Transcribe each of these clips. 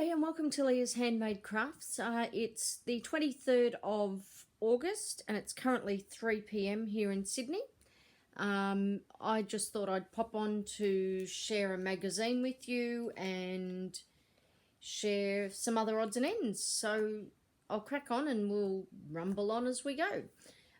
G'day and welcome to Leah's Handmade Crafts. It's the 23rd of August and it's currently 3 p.m. here in Sydney. I just thought I'd pop on to share a magazine with you and share some other odds and ends. So I'll crack on and we'll rumble on as we go.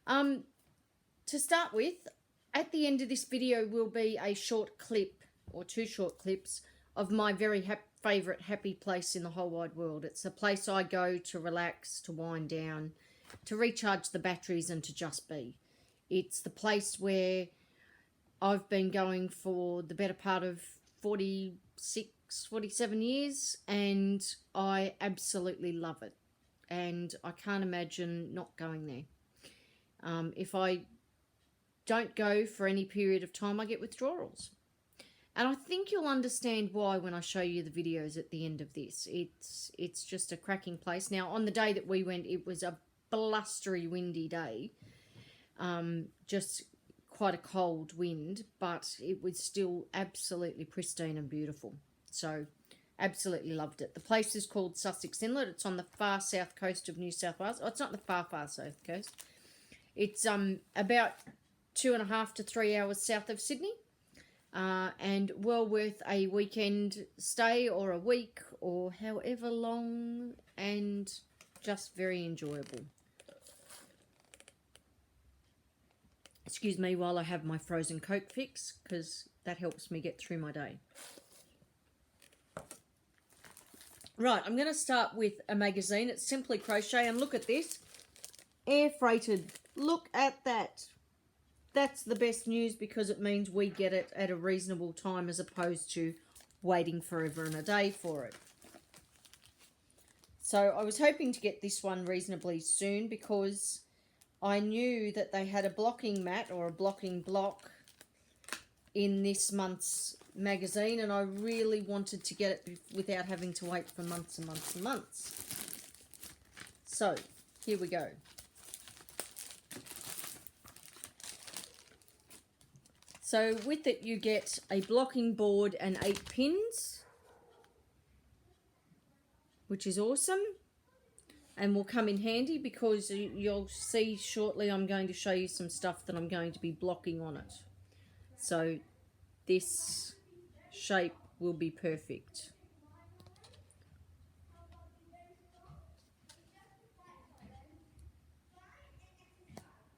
To start with, at the end of this video will be a short clip or two short clips of my very favourite happy place in the whole wide world. It's a place I go to relax, to wind down, to recharge the batteries and to just be. It's the place where I've been going for the better part of 46, 47 years and I absolutely love it. And I can't imagine not going there. If I don't go for any period of time, I get withdrawals. And I think you'll understand why when I show you the videos at the end of this. It's just a cracking place. Now, on the day that we went, it was a blustery, windy day. Just quite a cold wind, but it was still absolutely pristine and beautiful. So, absolutely loved it. The place is called Sussex Inlet. It's on the far south coast of New South Wales. Oh, it's not the far south coast. It's about 2.5 to 3 hours south of Sydney. And well worth a weekend stay or a week or however long, and just very enjoyable. Excuse me while I have my frozen Coke fix, because that helps me get through my day. Right, I'm going to start with a magazine. It's Simply Crochet, and look at this. Air freighted. Look at that. That's the best news because it means we get it at a reasonable time as opposed to waiting forever and a day for it. So I was hoping to get this one reasonably soon because I knew that they had a blocking mat or a blocking block in this month's magazine, and I really wanted to get it without having to wait for months and months and months. So here we go. So with it you get a blocking board and 8 pins, which is awesome and will come in handy because you'll see shortly I'm going to show you some stuff that I'm going to be blocking on it. So this shape will be perfect.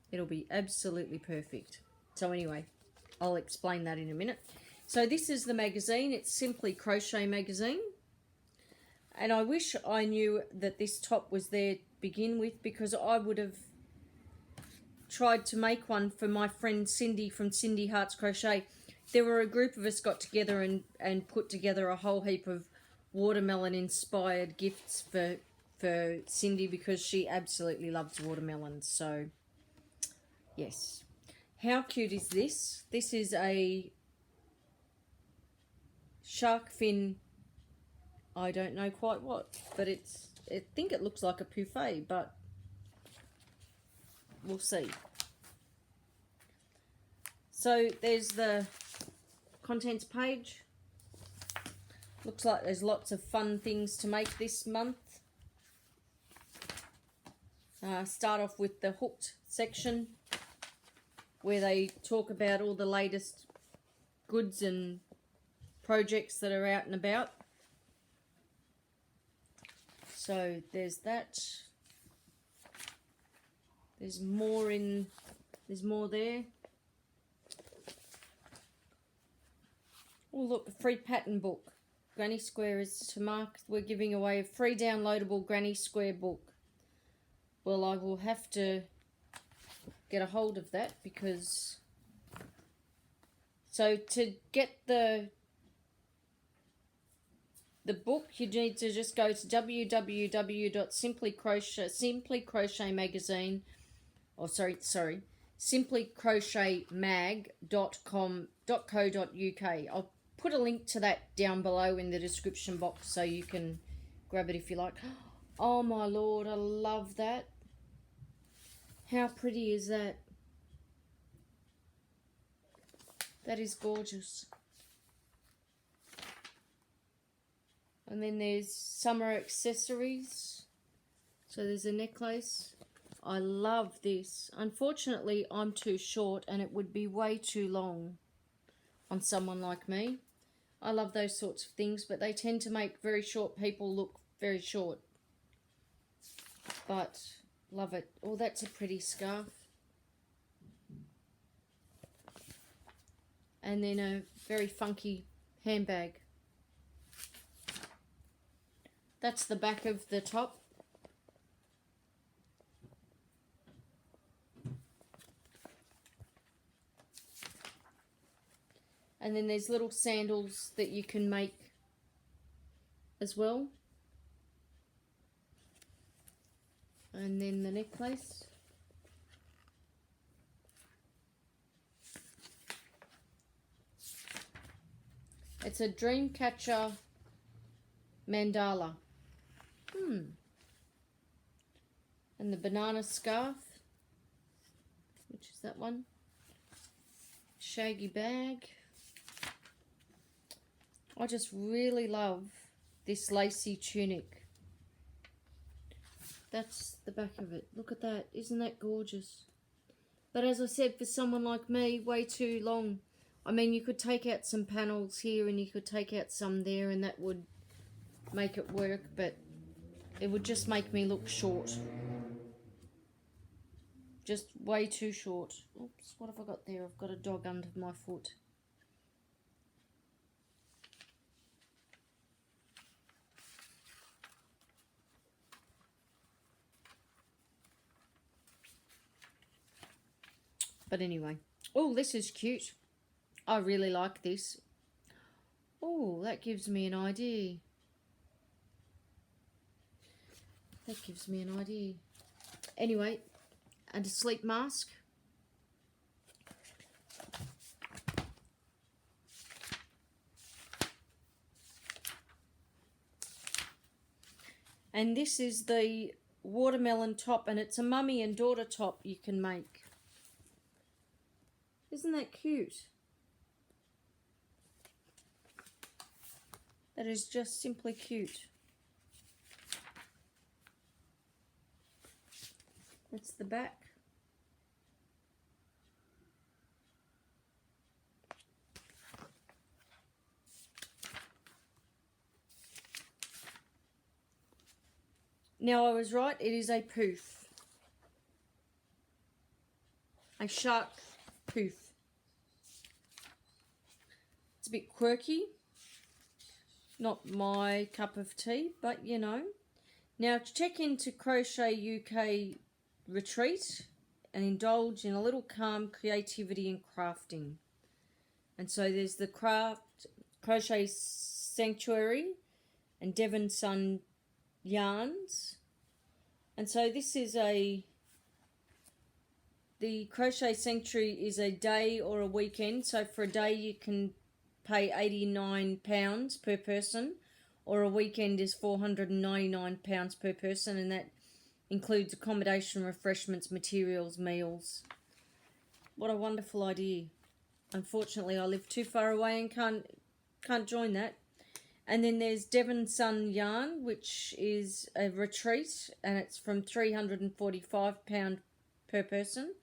It'll be absolutely perfect. So anyway, I'll explain that in a minute. So this is the magazine. It's Simply Crochet magazine. And I wish I knew that this top was there to begin with, because I would have tried to make one for my friend Cindy from Cindy Hearts Crochet. There were a group of us got together and put together a whole heap of watermelon inspired gifts for Cindy because she absolutely loves watermelons. So yes. How cute is this? This is a shark fin, I don't know quite what, but I think it looks like a buffet, but we'll see. So there's the contents page. Looks like there's lots of fun things to make this month. Start off with the hooked section, where they talk about all the latest goods and projects that are out and about. So there's that. There's more there. Oh look, a free pattern book. Granny Square is to mark. We're giving away a free downloadable Granny Square book. Well, I will have to get a hold of that because so to get the book you need to just go to simplycrochetmag.co.uk. I'll put a link to that down below in the description box so you can grab it if you like. Oh my lord, I love that. How pretty is that? That is gorgeous. And then there's summer accessories. So there's a necklace. I love this. Unfortunately, I'm too short and it would be way too long on someone like me. I love those sorts of things, but they tend to make very short people look very short. But love it. Oh, that's a pretty scarf. And then a very funky handbag. That's the back of the top. And then there's little sandals that you can make as well. And then the necklace. It's a Dreamcatcher mandala. And the banana scarf, which is that one. Shaggy bag. I just really love this lacy tunic. That's the back of it. Look at that. Isn't that gorgeous? But as I said, for someone like me, way too long. I mean, you could take out some panels here and you could take out some there and that would make it work, but it would just make me look short. Just way too short. Oops, what have I got there? I've got a dog under my foot. But anyway. Oh, this is cute. I really like this. Oh, that gives me an idea. That gives me an idea. Anyway, and a sleep mask. And this is the watermelon top, and it's a mummy and daughter top you can make. Isn't that cute? That is just simply cute. That's the back. Now I was right, it is a poof. A shark poof. It's a bit quirky. Not my cup of tea, but you know. Now check into Crochet UK retreat and indulge in a little calm creativity and crafting. And so there's the Crochet Sanctuary and Devon Sun yarns. And so this is the Crochet Sanctuary is a day or a weekend. So for a day you can pay £89 per person, or a weekend is £499 per person, and that includes accommodation, refreshments, materials, meals. What a wonderful idea. Unfortunately, I live too far away and can't join that. And then there's Devon Sun Yarn, which is a retreat, and it's from £345 per person.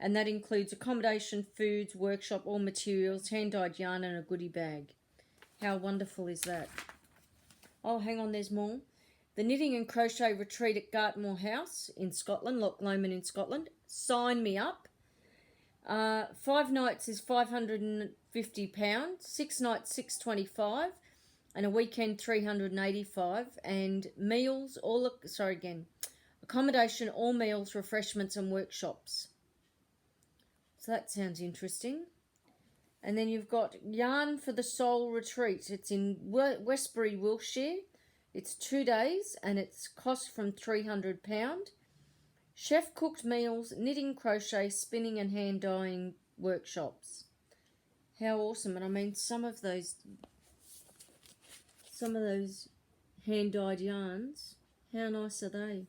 And that includes accommodation, foods, workshop, all materials, hand-dyed yarn and a goodie bag. How wonderful is that? Oh, hang on, there's more. The Knitting and Crochet Retreat at Gartmore House in Scotland, Loch Lomond in Scotland. Sign me up. 5 nights is £550, 6 nights $625, and a weekend $385. And meals, accommodation, all meals, refreshments and workshops. So that sounds interesting. And then you've got Yarn for the Soul Retreat. It's in Westbury, Wiltshire. It's 2 days and it's cost from £300. Chef cooked meals, knitting, crochet, spinning and hand dyeing workshops. How awesome. And I mean some of those hand dyed yarns, how nice are they?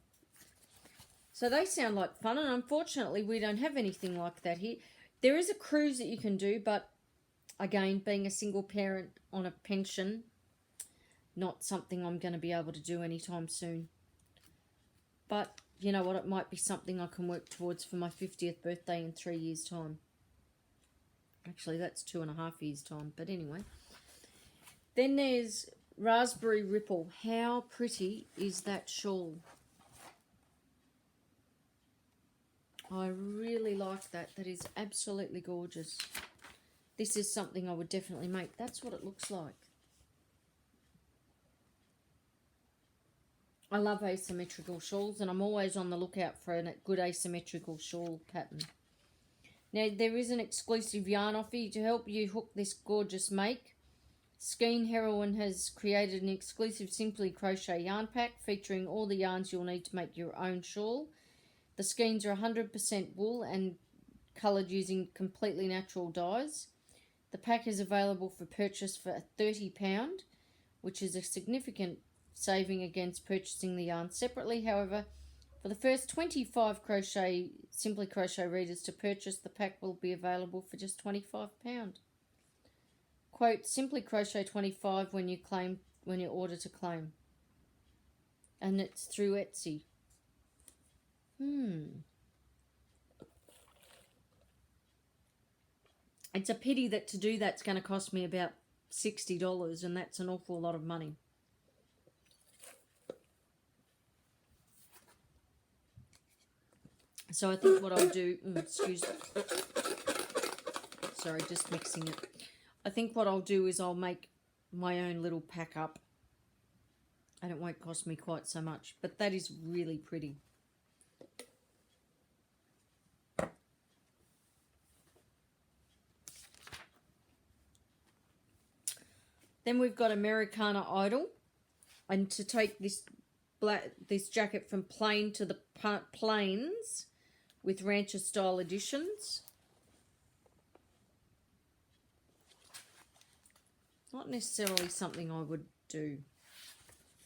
So they sound like fun, and unfortunately we don't have anything like that here. There is a cruise that you can do, but again, being a single parent on a pension, not something I'm going to be able to do anytime soon. But you know what, it might be something I can work towards for my 50th birthday in 3 years' time. Actually, that's 2.5 years' time, but anyway. Then there's Raspberry Ripple. How pretty is that shawl? I really like that. That is absolutely gorgeous. This is something I would definitely make. That's what it looks like. I love asymmetrical shawls, and I'm always on the lookout for a good asymmetrical shawl pattern. Now, there is an exclusive yarn offer to help you hook this gorgeous make. Skein Heroine has created an exclusive Simply Crochet yarn pack featuring all the yarns you'll need to make your own shawl. The skeins are 100% wool and coloured using completely natural dyes. The pack is available for purchase for £30, which is a significant saving against purchasing the yarn separately. However, for the first 25 Simply Crochet readers to purchase, the pack will be available for just £25. Quote, Simply Crochet 25 when you order to claim. And it's through Etsy. It's a pity that to do that's going to cost me about $60, and that's an awful lot of money. So I think what I'll do, excuse me, sorry, just mixing it. I think what I'll do is I'll make my own little pack up, and it won't cost me quite so much, but that is really pretty. Then we've got Americana Idol, and to take this jacket from plain to the plains with Rancher style additions. Not necessarily something I would do,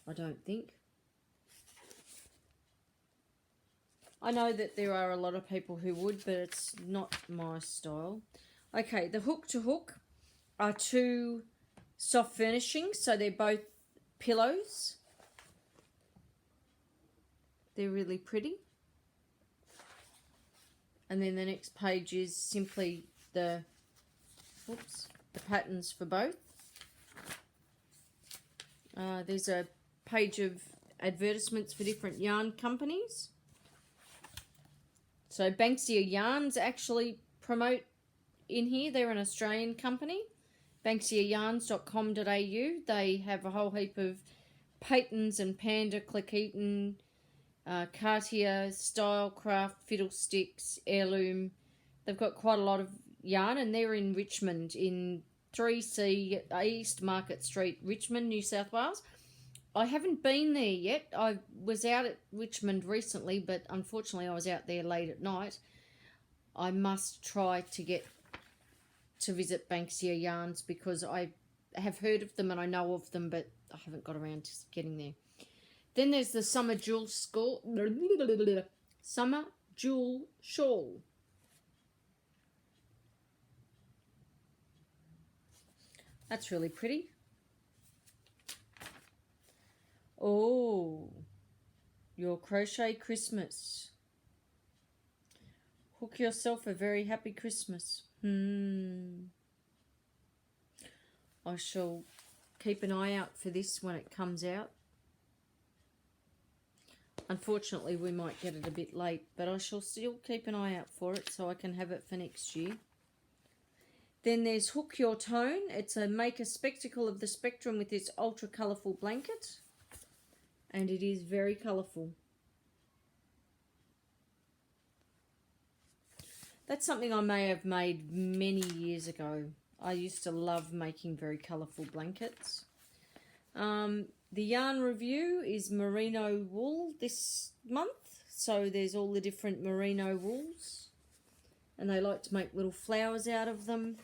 I don't think. I know that there are a lot of people who would, but it's not my style. Okay, the hook to hook are two soft furnishings, so they're both pillows. They're really pretty. And then the next page is simply the patterns for both. There's a page of advertisements for different yarn companies. So Banksia Yarns actually promote in here. They're an Australian company. BanksiaYarns.com.au. They have a whole heap of Peyton's and Panda, Click Eaton, Cartier, Stylecraft, Fiddlesticks, Heirloom. They've got quite a lot of yarn, and they're in Richmond in 3C East Market Street, Richmond, New South Wales. I haven't been there yet. I was out at Richmond recently, but unfortunately I was out there late at night. I must try to get to visit Banksia Yarns because I have heard of them and I know of them, but I haven't got around to getting there. Then there's the Summer Jewel Shawl. That's really pretty. Oh, your crochet Christmas. Hook yourself a very happy Christmas. I shall keep an eye out for this when it comes out. Unfortunately, we might get it a bit late, but I shall still keep an eye out for it so I can have it for next year. Then there's Hook Your Tone. It's a make a spectacle of the spectrum with this ultra colourful blanket. And it is very colourful. That's something I may have made many years ago. I used to love making very colourful blankets. The yarn review is merino wool this month. So there's all the different merino wools. And they like to make little flowers out of them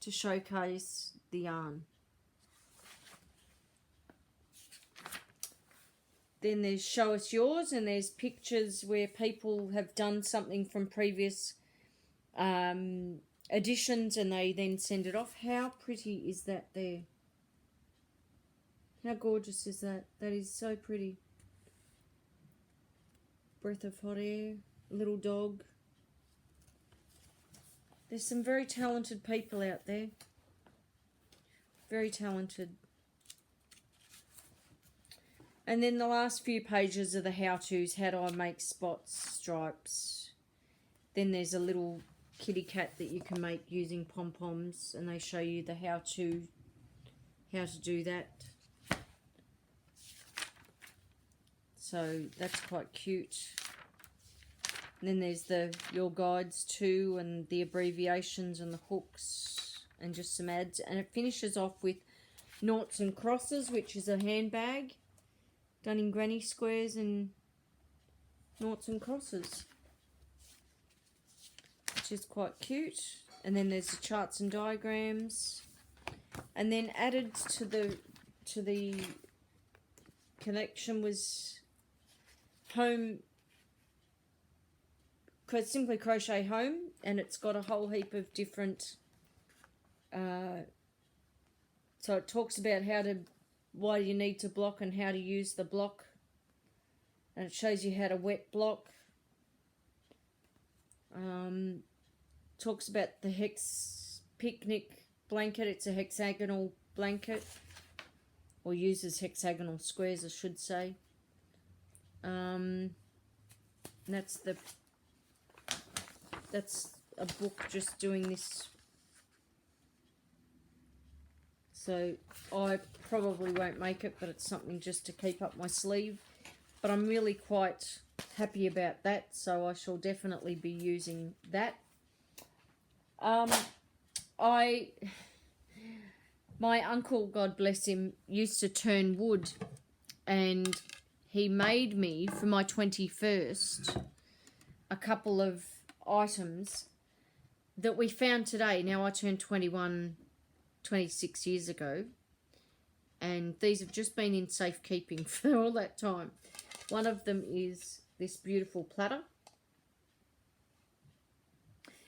to showcase the yarn. Then there's Show Us Yours, and there's pictures where people have done something from previous editions and they then send it off. How pretty is that there? How gorgeous is that? That is so pretty. Breath of hot air, little dog. There's some very talented people out there. Very talented. And then the last few pages are the how-tos. How do I make spots, stripes. Then there's a little kitty cat that you can make using pom-poms, and they show you the how to do that. So that's quite cute. And then there's your guides too, and the abbreviations and the hooks and just some ads. And it finishes off with noughts and crosses, which is a handbag done in granny squares and noughts and crosses, which is quite cute. And then there's the charts and diagrams. And then added to the collection was home, Simply Crochet Home, and it's got a whole heap of different, so it talks about why you need to block and how to use the block, and it shows you how to wet block. Talks about the hex picnic blanket. It's a hexagonal blanket, or uses hexagonal squares, I should say. And that's a book just doing this. So I probably won't make it, but it's something just to keep up my sleeve. But I'm really quite happy about that, so I shall definitely be using that. My uncle, God bless him, used to turn wood, and he made me, for my 21st, a couple of items that we found today. Now, I turned 21 26 years ago, and these have just been in safekeeping for all that time. One of them is this beautiful platter.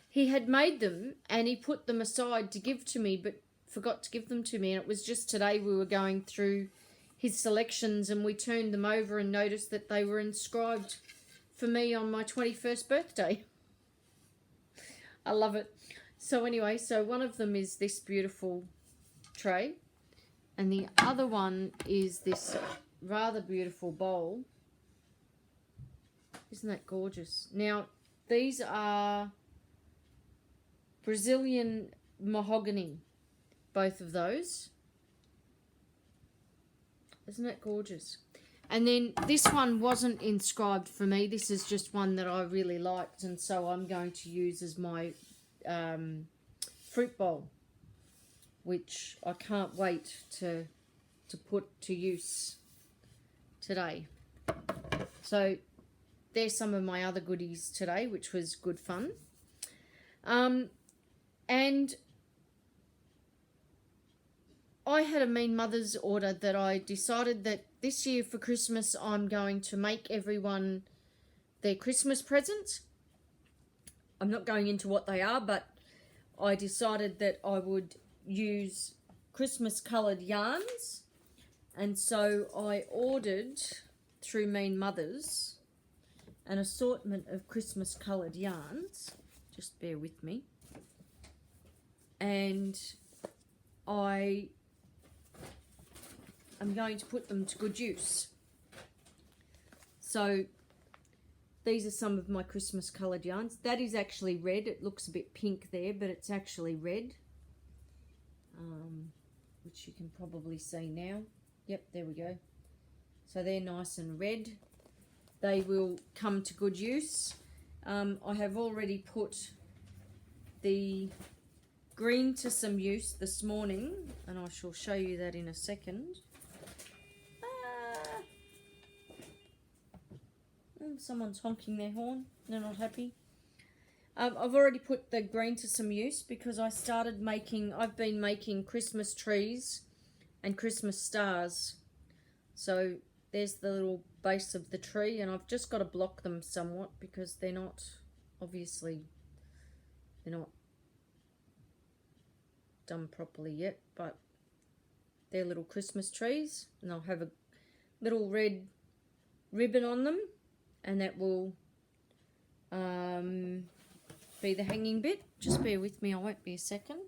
He had made them and he put them aside to give to me, but forgot to give them to me. And it was just today we were going through his selections and we turned them over and noticed that they were inscribed for me on my 21st birthday. I love it. So anyway, so one of them is this beautiful tray, and the other one is this rather beautiful bowl. Isn't that gorgeous? Now, these are Brazilian mahogany, both of those. Isn't that gorgeous? And then this one wasn't inscribed for me. This is just one that I really liked, and so I'm going to use as my fruit bowl, which I can't wait to put to use today. So there's some of my other goodies today, which was good fun. And I had a Mean Mother's order that I decided that this year for Christmas I'm going to make everyone their Christmas presents. I'm not going into what they are, but I decided that I would use Christmas coloured yarns, and so I ordered through Mean Mothers an assortment of Christmas coloured yarns. Just bear with me. And I am going to put them to good use. So these are some of my Christmas coloured yarns. That is actually red. It looks a bit pink there, but it's actually red, which you can probably see now. Yep, there we go. So they're nice and red. They will come to good use. I have already put the green to some use this morning, and I shall show you that in a second. Someone's honking their horn. They're not happy. I've already put the green to some use because I've been making Christmas trees and Christmas stars. So there's the little base of the tree, and I've just got to block them somewhat because they're not done properly yet, but They're little Christmas trees, and they'll have a little red ribbon on them, and that will be the hanging bit. Just bear with me, I won't be a second.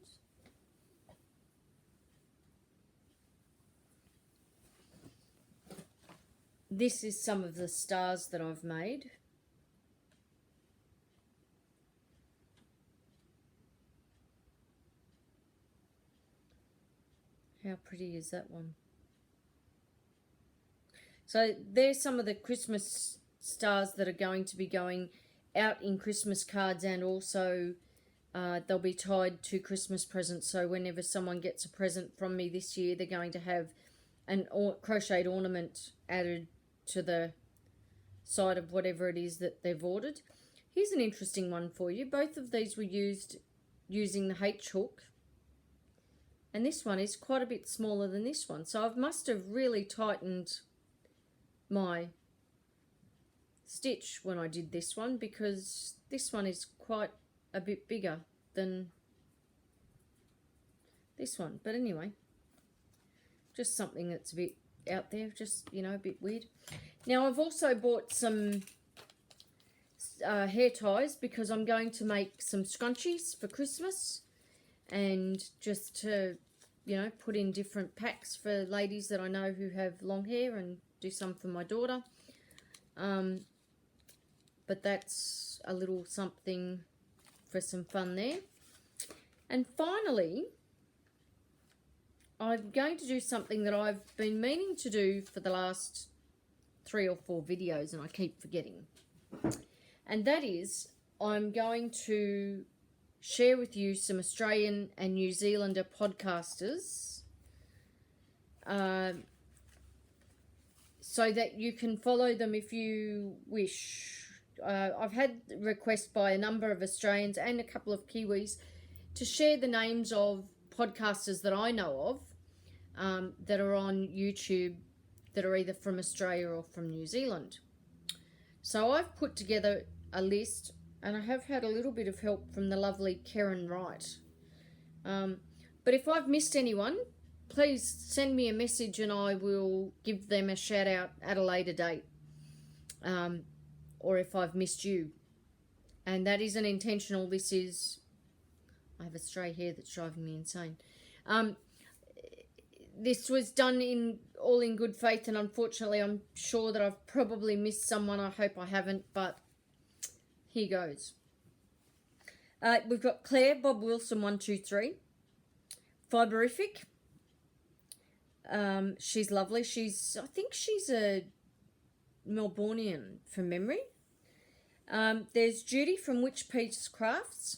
This is some of the stars that I've made. How pretty is that one? So there's some of the Christmas stars that are going to be going out in Christmas cards, and also they'll be tied to Christmas presents. So whenever someone gets a present from me this year, they're going to have an crocheted ornament added to the side of whatever it is that they've ordered. Here's an interesting one for you. Both of these were used using the H hook, and this one is quite a bit smaller than this one. So I must have really tightened my stitch when I did this one, because this one is quite a bit bigger than this one. But anyway, just something that's a bit out there, just, you know, a bit weird. Now I've also bought some hair ties, because I'm going to make some scrunchies for Christmas, and just to, you know, put in different packs for ladies that I know who have long hair, and do some for my daughter. But that's a little something for some fun there. And finally, I'm going to do something that I've been meaning to do for the last 3 or 4 videos, and I keep forgetting. And that is, I'm going to share with you some Australian and New Zealander podcasters, so that you can follow them if you wish. I've had requests by a number of Australians and a couple of Kiwis to share the names of podcasters that I know of, that are on YouTube, that are either from Australia or from New Zealand. So I've put together a list, and I have had a little bit of help from the lovely Karen Wright. But if I've missed anyone, please send me a message and I will give them a shout out at a later date. Or if I've missed you. And that isn't intentional. This is, I have a stray hair that's driving me insane. This was done all in good faith, and unfortunately I'm sure that I've probably missed someone. I hope I haven't, but here goes. We've got Claire Bob Wilson 123, Fiberific. She's lovely. I think she's a Melbourneian from memory. There's Judy from Witch Peach Crafts.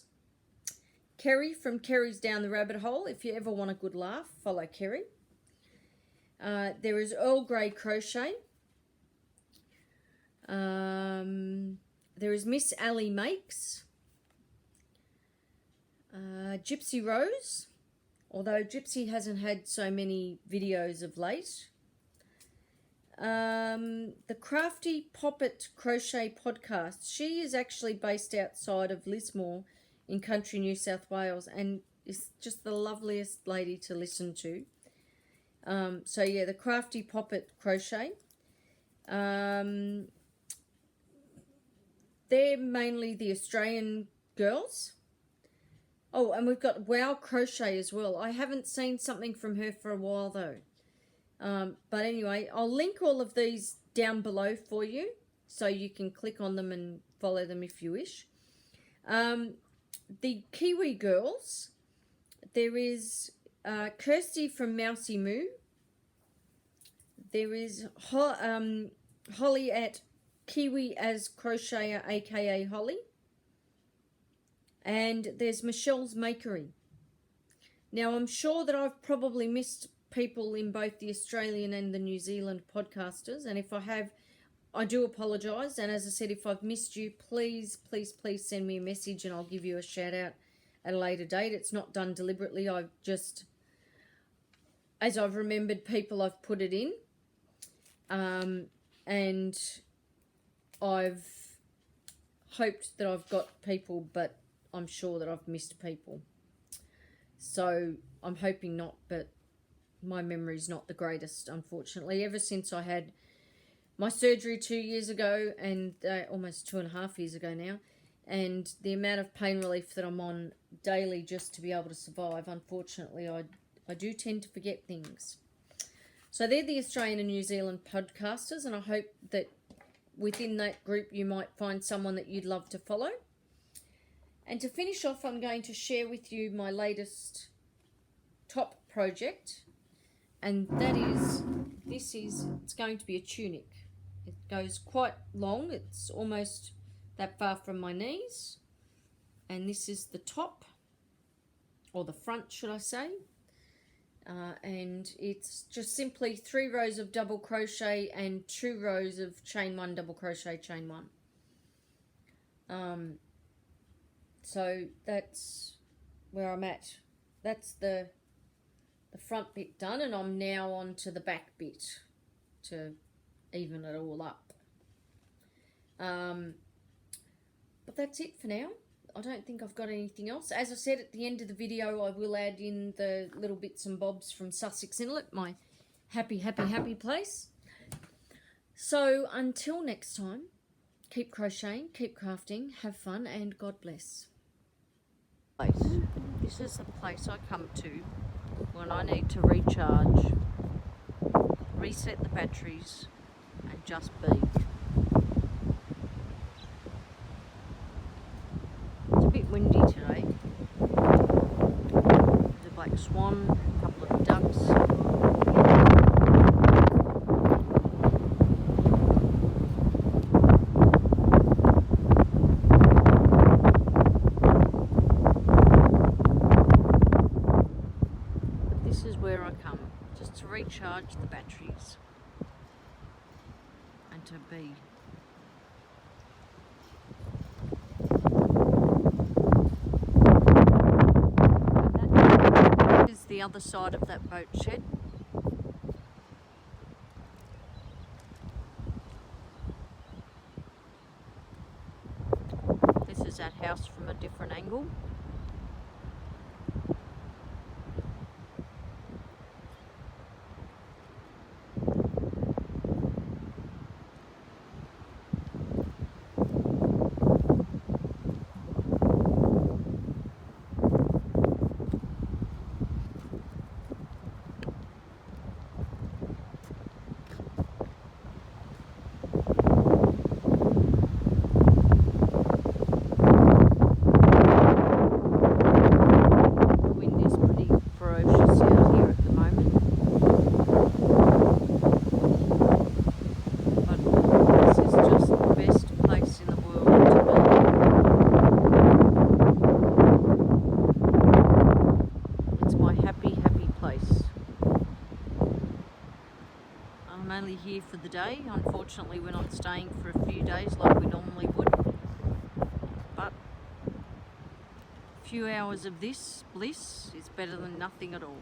Kerry from Kerry's Down the Rabbit Hole. If you ever want a good laugh, follow Kerry. There is Earl Grey Crochet. There is Miss Allie Makes. Gypsy Rose, although Gypsy hasn't had so many videos of late. The Crafty Poppet Crochet Podcast. She is actually based outside of Lismore in country New South Wales, and is just the loveliest lady to listen to. So yeah, the Crafty Poppet Crochet. They're mainly the Australian girls. Oh, and we've got Wow Crochet as well. I haven't seen something from her for a while though. But anyway, I'll link all of these down below for you, so you can click on them and follow them if you wish. The Kiwi girls, there is Kirsty from Mousy Moo. There is Holly at Kiwi as Crocheter, aka Holly. And there's Michelle's Makery. Now, I'm sure that I've probably missed people in both the Australian and the New Zealand podcasters, and if I have, I do apologise. And as I said, if I've missed you, please, please, please send me a message and I'll give you a shout out at a later date. It's not done deliberately. I've just, as I've remembered people, I've put it in, and I've hoped that I've got people, but I'm sure that I've missed people. So I'm hoping not, but my memory's not the greatest, unfortunately. Ever since I had my surgery 2 years ago, and almost 2.5 years ago now, and the amount of pain relief that I'm on daily just to be able to survive, unfortunately, I do tend to forget things. So they're the Australian and New Zealand podcasters, and I hope that within that group you might find someone that you'd love to follow. And to finish off, I'm going to share with you my latest top project, and that is, it's going to be a tunic. It goes quite long, it's almost that far from my knees, and this is the top, or the front should I say, and it's just simply 3 rows of double crochet and 2 rows of chain 1, double crochet, chain 1. So that's where I'm at. That's the front bit done, and I'm now on to the back bit to even it all up. But that's it for now. I don't think I've got anything else. As I said, at the end of the video, I will add in the little bits and bobs from Sussex Inlet, my happy place. So until next time, keep crocheting, keep crafting, have fun, and God bless. This is the place I come to when I need to recharge, reset the batteries, and just be. It's a bit windy today. There's a black swan, a couple of ducks. But this is where I come, just to recharge the batteries and to be. The other side of that boat shed. This is that house from a different angle. I'm only here for the day. Unfortunately, we're not staying for a few days like we normally would. But a few hours of this bliss is better than nothing at all.